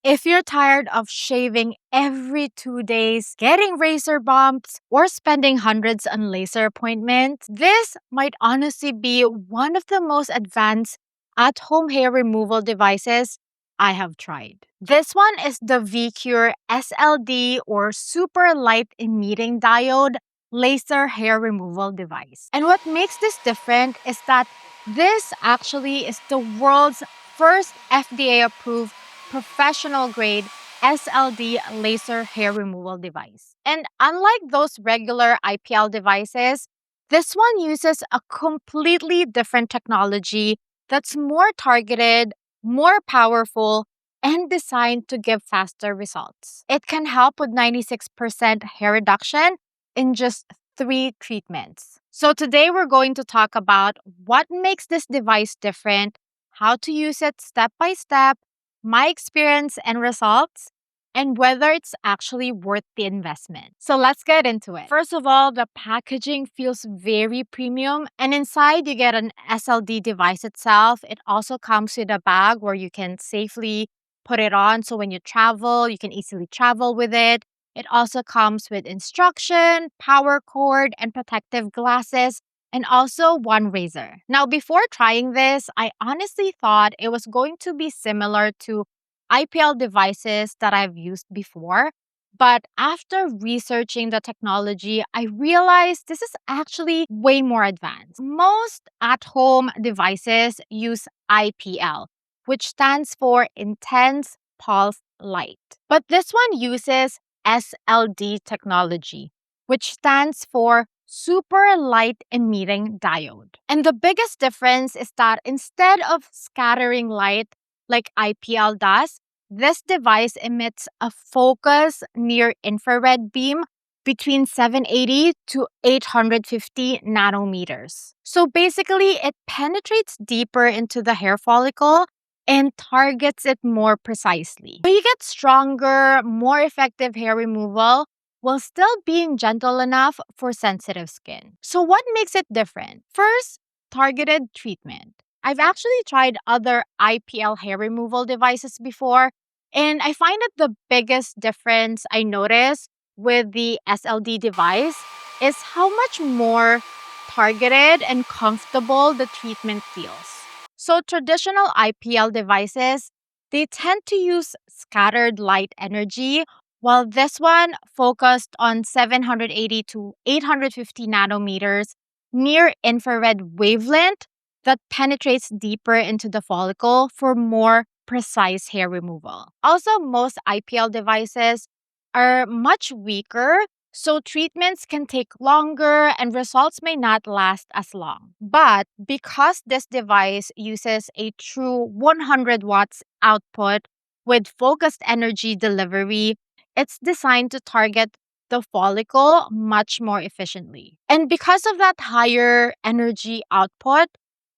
If you're tired of shaving every 2 days, getting razor bumps, or spending hundreds on laser appointments, this might honestly be one of the most advanced at-home hair removal devices I have tried. This one is the VIQURE S-LD or Super Light Emitting Diode laser hair removal device. And what makes this different is that this actually is the world's first FDA-approved professional-grade SLD laser hair removal device. And unlike those regular IPL devices, this one uses a completely different technology that's more targeted, more powerful, and designed to give faster results. It can help with 96% hair reduction in just 3 treatments. So today we're going to talk about what makes this device different, how to use it step by step, my experience and results, and whether it's actually worth the investment. So let's get into it. First of all, the packaging feels very premium, and inside you get an SLD device itself. It also comes with a bag where you can safely put it on, so when you travel, you can easily travel with it. It also comes with instruction, power cord, and protective glasses, and also one razor. Now, before trying this, I honestly thought it was going to be similar to IPL devices that I've used before. But after researching the technology, I realized this is actually way more advanced. Most at-home devices use IPL, which stands for Intense Pulse Light. But this one uses SLD technology, which stands for Super Light Emitting Diode. And the biggest difference is that instead of scattering light like IPL does, this device emits a focused near-infrared beam between 780 to 850 nanometers. So basically, it penetrates deeper into the hair follicle and targets it more precisely. So you get stronger, more effective hair removal while still being gentle enough for sensitive skin. So what makes it different? First, targeted treatment. I've actually tried other IPL hair removal devices before, and I find that the biggest difference I notice with the SLD device is how much more targeted and comfortable the treatment feels. So traditional IPL devices, they tend to use scattered light energy, while this one focused on 780 to 850 nanometers near infrared wavelength that penetrates deeper into the follicle for more precise hair removal. Also, most IPL devices are much weaker, so treatments can take longer and results may not last as long. But because this device uses a true 100 watts output with focused energy delivery, it's designed to target the follicle much more efficiently. And because of that higher energy output,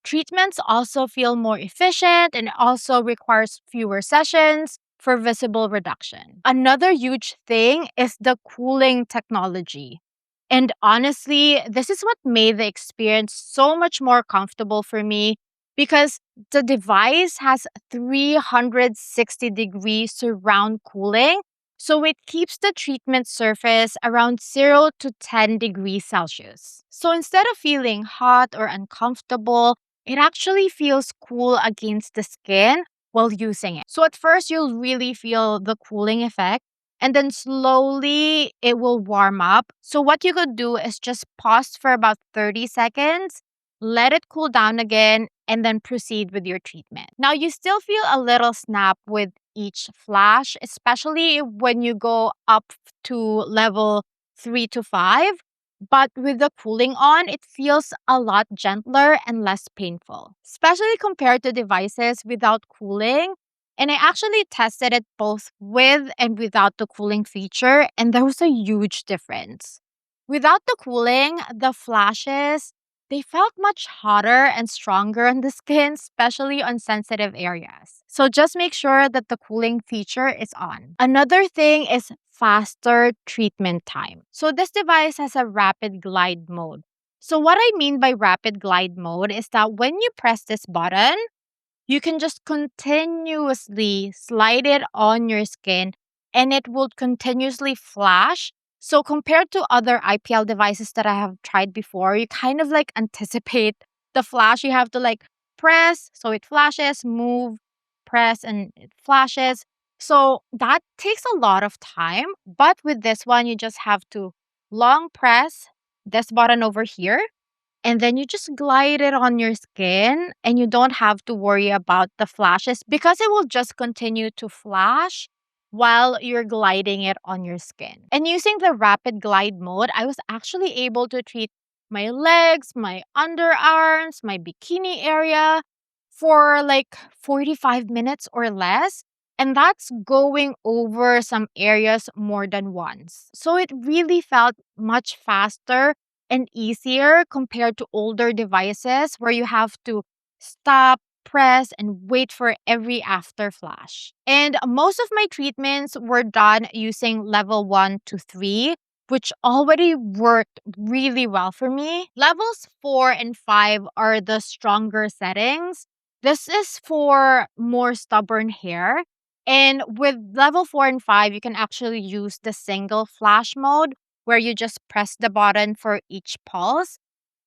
treatments also feel more efficient and also requires fewer sessions for visible reduction. Another huge thing is the cooling technology. And honestly, this is what made the experience so much more comfortable for me because the device has 360-degree surround cooling, so it keeps the treatment surface around 0 to 10 degrees Celsius. So instead of feeling hot or uncomfortable, it actually feels cool against the skin while using it. So at first, you'll really feel the cooling effect, and then slowly it will warm up. So what you could do is just pause for about 30 seconds, let it cool down again, and then proceed with your treatment. Now, you still feel a little snap with each flash, especially when you go up to level 3 to 5. But with the cooling on, it feels a lot gentler and less painful, especially compared to devices without cooling. And I actually tested it both with and without the cooling feature, and there was a huge difference. Without the cooling, the flashes, they felt much hotter and stronger on the skin, especially on sensitive areas. So just make sure that the cooling feature is on. Another thing is faster treatment time. So this device has a rapid glide mode. So what I mean by rapid glide mode is that when you press this button, You can just continuously slide it on your skin and it will continuously flash. So compared to other IPL devices that I have tried before, you kind of like anticipate the flash. You have to like press so it flashes, move, press and it flashes. So that takes a lot of time. But with this one, you just have to long press this button over here and then you just glide it on your skin and you don't have to worry about the flashes because it will just continue to flash while you're gliding it on your skin. And using the rapid glide mode, I was actually able to treat my legs, my underarms, my bikini area for like 45 minutes or less. And that's going over some areas more than once. So it really felt much faster and easier compared to older devices where you have to stop, press, and wait for every after flash. And most of my treatments were done using level 1 to 3, which already worked really well for me. Levels 4 and 5 are the stronger settings. This is for more stubborn hair. And with level 4 and 5, you can actually use the single flash mode where you just press the button for each pulse.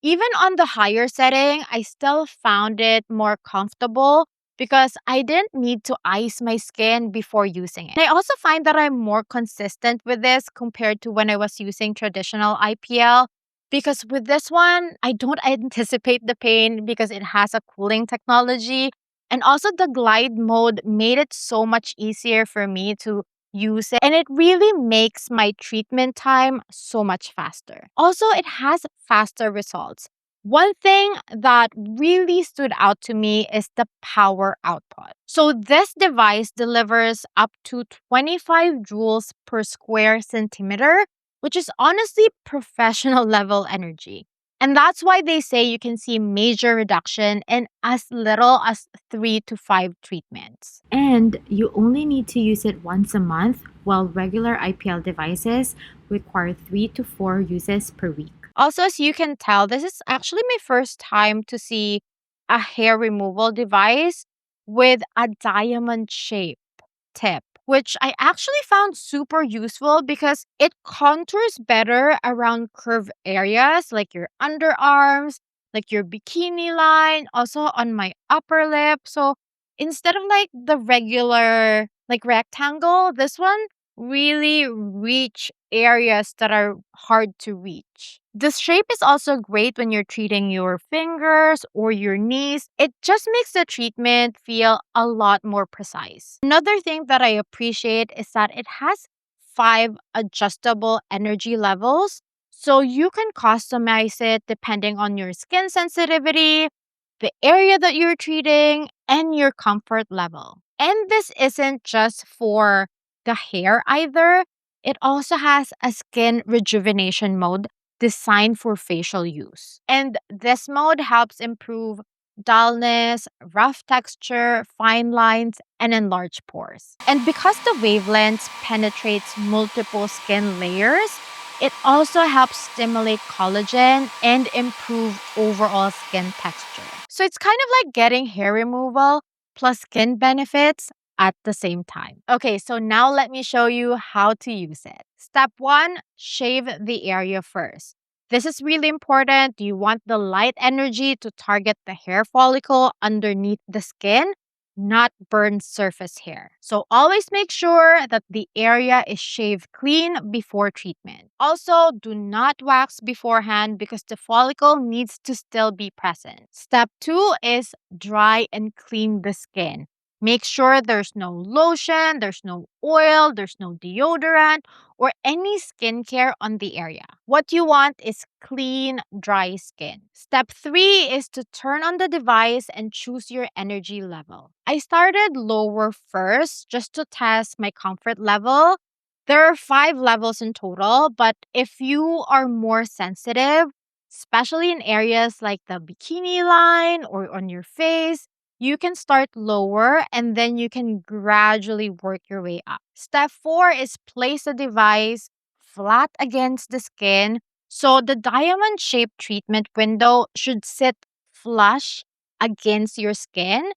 Even on the higher setting, I still found it more comfortable because I didn't need to ice my skin before using it. And I also find that I'm more consistent with this compared to when I was using traditional IPL because with this one, I don't anticipate the pain because it has a cooling technology. And also, the glide mode made it so much easier for me to use it, and it really makes my treatment time so much faster. Also, it has faster results. One thing that really stood out to me is the power output. So, this device delivers up to 25 joules per square centimeter, which is honestly professional level energy. And that's why they say you can see major reduction in as little as 3 to 5 treatments. And you only need to use it once a month, while regular IPL devices require 3 to 4 uses per week. Also, as you can tell, this is actually my first time to see a hair removal device with a diamond shape tip, which I actually found super useful because it contours better around curved areas like your underarms, like your bikini line, also on my upper lip. So instead of like the regular like rectangle, this one really reach areas that are hard to reach. This shape is also great when you're treating your fingers or your knees. It just makes the treatment feel a lot more precise. Another thing that I appreciate is that it has 5 adjustable energy levels. So you can customize it depending on your skin sensitivity, the area that you're treating, and your comfort level. And this isn't just for the hair either. It also has a skin rejuvenation mode designed for facial use. And this mode helps improve dullness, rough texture, fine lines, and enlarged pores. And because the wavelengths penetrates multiple skin layers, it also helps stimulate collagen and improve overall skin texture. So it's kind of like getting hair removal plus skin benefits at the same time. Okay, so now let me show you how to use it. Step 1, shave the area first. This is really important. You want the light energy to target the hair follicle underneath the skin, not burn surface hair. So always make sure that the area is shaved clean before treatment. Also, do not wax beforehand because the follicle needs to still be present. Step 2 is dry and clean the skin. Make sure there's no lotion, there's no oil, there's no deodorant, or any skincare on the area. What you want is clean, dry skin. Step 3 is to turn on the device and choose your energy level. I started lower first just to test my comfort level. There are 5 levels in total, but if you are more sensitive, especially in areas like the bikini line or on your face, you can start lower and then you can gradually work your way up. Step 4 is place the device flat against the skin. So the diamond shaped treatment window should sit flush against your skin.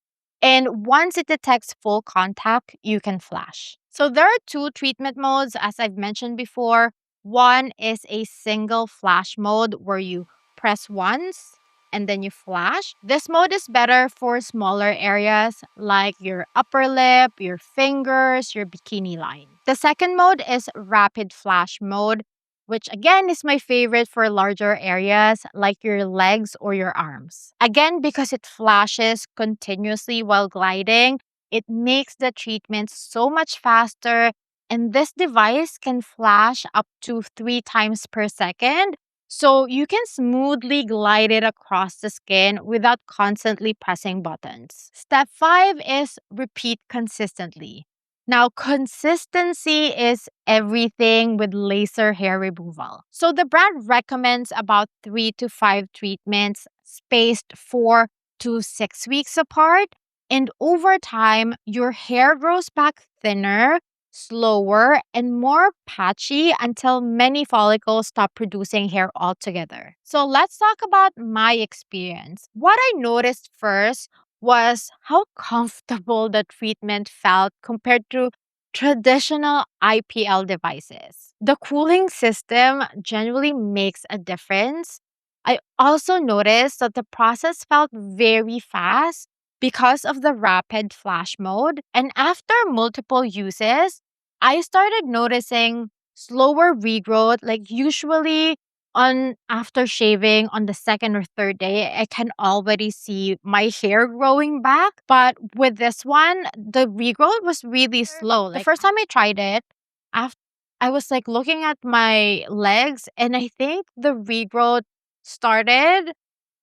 And once it detects full contact, you can flash. So there are two treatment modes, as I've mentioned before. One is a single flash mode where you press once and then you flash. This mode is better for smaller areas like your upper lip, your fingers, your bikini line. The second mode is rapid flash mode, which again is my favorite for larger areas like your legs or your arms. Again, because it flashes continuously while gliding, it makes the treatment so much faster, and this device can flash up to 3 times per second. So you can smoothly glide it across the skin without constantly pressing buttons. Step 5 is repeat consistently. Now, consistency is everything with laser hair removal. So the brand recommends about 3 to 5 treatments spaced 4 to 6 weeks apart. And over time, your hair grows back thinner, slower, and more patchy until many follicles stop producing hair altogether. So let's talk about my experience. What I noticed first was how comfortable the treatment felt compared to traditional IPL devices. The cooling system generally makes a difference. I also noticed that the process felt very fast because of the rapid flash mode. And after multiple uses, I started noticing slower regrowth, like usually on after shaving on the second or third day, I can already see my hair growing back. But with this one, the regrowth was really slow. The first time I tried it, after I was like looking at my legs, and I think the regrowth started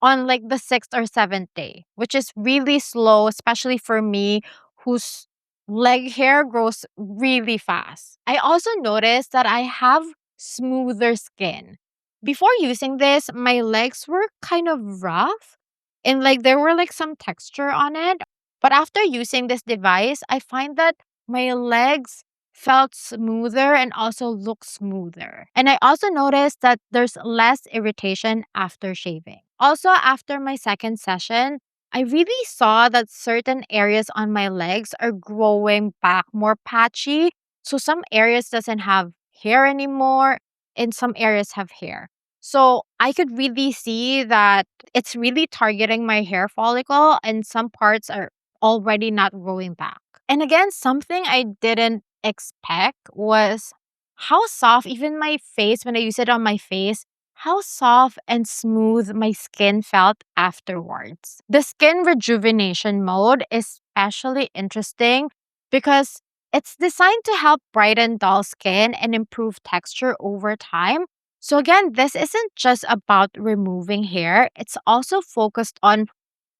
on like the sixth or seventh day, which is really slow, especially for me whose leg hair grows really fast. I also noticed that I have smoother skin. Before using this, my legs were kind of rough and like there were like some texture on it. But after using this device, I find that my legs felt smoother and also look smoother. And I also noticed that there's less irritation after shaving. Also, after my second session, I really saw that certain areas on my legs are growing back more patchy. So some areas doesn't have hair anymore and some areas have hair. So I could really see that it's really targeting my hair follicle and some parts are already not growing back. And again, something I didn't expect was how soft, even my face, when I use it on my face, how soft and smooth my skin felt afterwards. The skin rejuvenation mode is especially interesting because it's designed to help brighten dull skin and improve texture over time. So, again, this isn't just about removing hair, it's also focused on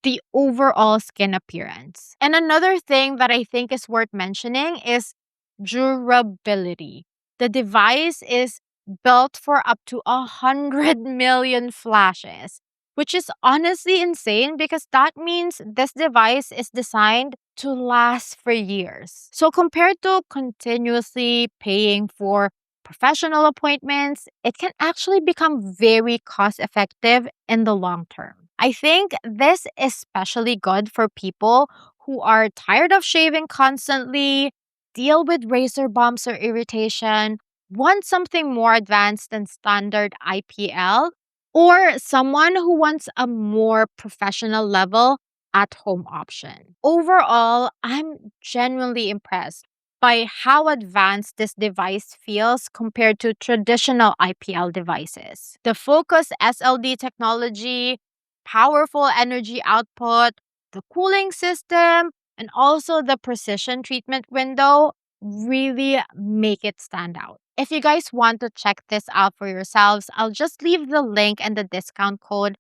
the overall skin appearance. And another thing that I think is worth mentioning is durability. The device is built for up to 100 million flashes, which is honestly insane because that means this device is designed to last for years. So, compared to continuously paying for professional appointments, it can actually become very cost effective in the long term. I think this is especially good for people who are tired of shaving constantly, deal with razor bumps or irritation, want something more advanced than standard IPL, or someone who wants a more professional level at home option. Overall, I'm genuinely impressed by how advanced this device feels compared to traditional IPL devices. The VIQURE S-LD technology, powerful energy output, the cooling system, and also the precision treatment window really make it stand out. If you guys want to check this out for yourselves, I'll just leave the link and the discount code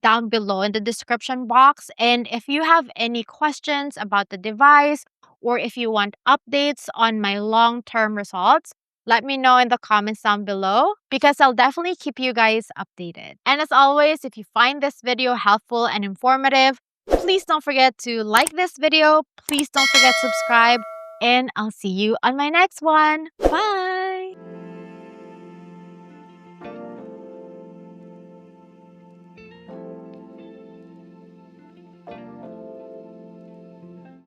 down below in the description box. And if you have any questions about the device or if you want updates on my long-term results, let me know in the comments down below because I'll definitely keep you guys updated. And as always, if you find this video helpful and informative, please don't forget to like this video. Please don't forget to subscribe. And I'll see you on my next one. Bye!